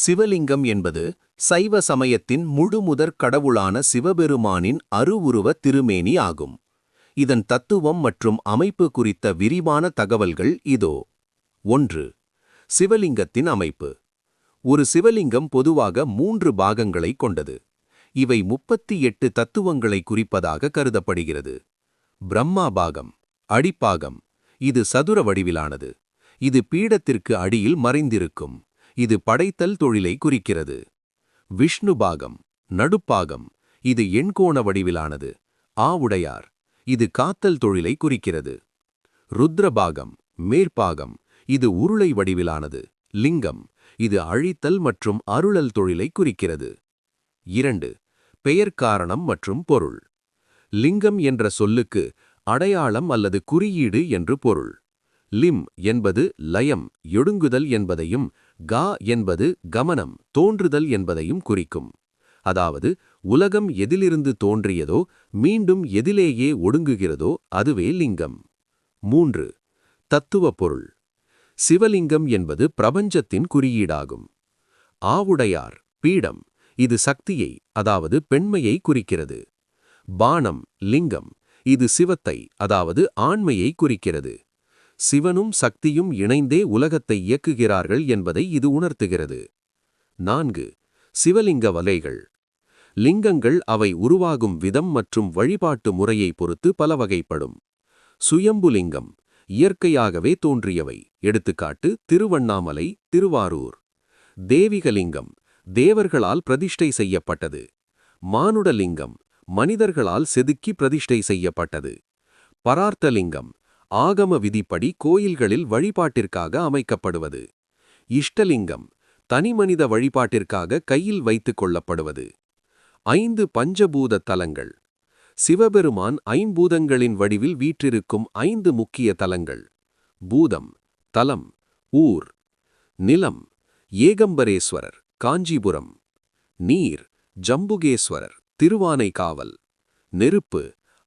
சிவலிங்கம் என்பது சைவ சமயத்தின் முழுமுதற் கடவுளான சிவபெருமானின் அருவுருவ திருமேனி ஆகும். இதன் தத்துவம் மற்றும் அமைப்பு குறித்த விரிவான தகவல்கள் இதோ. 1. சிவலிங்கத்தின் அமைப்பு. ஒரு சிவலிங்கம் பொதுவாக 3 பாகங்களை கொண்டது. இவை 38 தத்துவங்களை குறிப்பதாக கருதப்படுகிறது. பிரம்மா பாகம், அடிப்பாகம். இது சதுர வடிவிலானது. இது பீடத்திற்கு அடியில் மறைந்திருக்கும். இது படைத்தல் தொழிலை குறிக்கிறது. விஷ்ணு பாகம், நடுப்பாகம். இது எண்கோண வடிவிலானது. உடையார். இது காத்தல் தொழிலை குறிக்கிறது. ருத்ரபாகம், மேற்பாகம். இது உருளை வடிவிலானது. லிங்கம். இது அழித்தல் மற்றும் அருளல் தொழிலை குறிக்கிறது. 2. பெயர் காரணம் மற்றும் பொருள். லிங்கம் என்ற சொல்லுக்கு அடையாளம் அல்லது குறியீடு என்று பொருள். லிம் என்பது லயம், ஒடுங்குதல் என்பதையும், கா என்பது கமனம், தோன்றுதல் என்பதையும் குறிக்கும். அதாவது உலகம் எதிலிருந்து தோன்றியதோ மீண்டும் எதிலேயே ஒடுங்குகிறதோ அதுவே லிங்கம். 3. தத்துவ பொருள். சிவலிங்கம் என்பது பிரபஞ்சத்தின் குறியீடாகும். ஆவுடையார், பீடம். இது சக்தியை, அதாவது பெண்மையை குறிக்கிறது. பானம், லிங்கம். இது சிவத்தை, அதாவது ஆண்மையை குறிக்கிறது. சிவனும் சக்தியும் இணைந்தே உலகத்தை இயக்குகிறார்கள் என்பதை இது உணர்த்துகிறது. 4. சிவலிங்க வலைகள். லிங்கங்கள் அவை உருவாகும் விதம் மற்றும் வழிபாட்டு முறையை பொறுத்து பல வகைப்படும். சுயம்புலிங்கம், இயற்கையாகவே தோன்றியவை. எடுத்துக்காட்டு திருவண்ணாமலை, திருவாரூர். தேவிகலிங்கம், தேவர்களால் பிரதிஷ்டை செய்யப்பட்டது. மானுடலிங்கம், மனிதர்களால் செதுக்கி பிரதிஷ்டை செய்யப்பட்டது. பரார்த்தலிங்கம், ஆகம விதிப்படி கோயில்களில் வழிபாட்டிற்காக அமைக்கப்படுவது. இஷ்டலிங்கம், தனிமனித வழிபாட்டிற்காக கையில் வைத்துக் கொள்ளப்படுவது. 5 பஞ்சபூத தலங்கள். சிவபெருமான் ஐம்பூதங்களின் வடிவில் வீற்றிருக்கும் 5 முக்கிய தலங்கள். பூதம், தலம், ஊர். நிலம், ஏகம்பரேஸ்வரர், காஞ்சிபுரம். நீர், ஜம்புகேஸ்வரர், திருவானைக்காவல். நெருப்பு,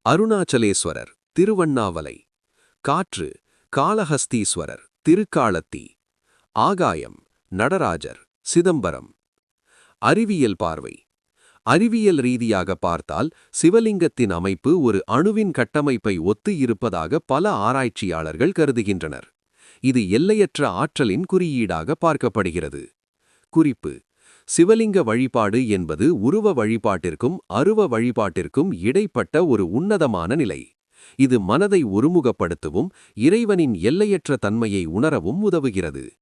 அருணாச்சலேஸ்வரர், திருவண்ணாமலை. காற்று, காளஹஸ்தீஸ்வரர், திருக்காளத்தி. ஆகாயம், நடராஜர், சிதம்பரம். அறிவியல் பார்வை. அறிவியல் ரீதியாக பார்த்தால் சிவலிங்கத்தின் அமைப்பு ஒரு அணுவின் கட்டமைப்பை ஒத்து இருப்பதாக பல ஆராய்ச்சியாளர்கள் கருதுகின்றனர். இது எல்லையற்ற ஆற்றலின் குறியீடாக பார்க்கப்படுகிறது. குறிப்பு: சிவலிங்க வழிபாடு என்பது உருவ வழிபாட்டிற்கும் அருவ வழிபாட்டிற்கும் இடைப்பட்ட ஒரு உன்னதமான நிலை. இது மனதை ஒருமுகப்படுத்தவும் இறைவனின் எல்லையற்ற தன்மையை உணரவும் உதவுகிறது.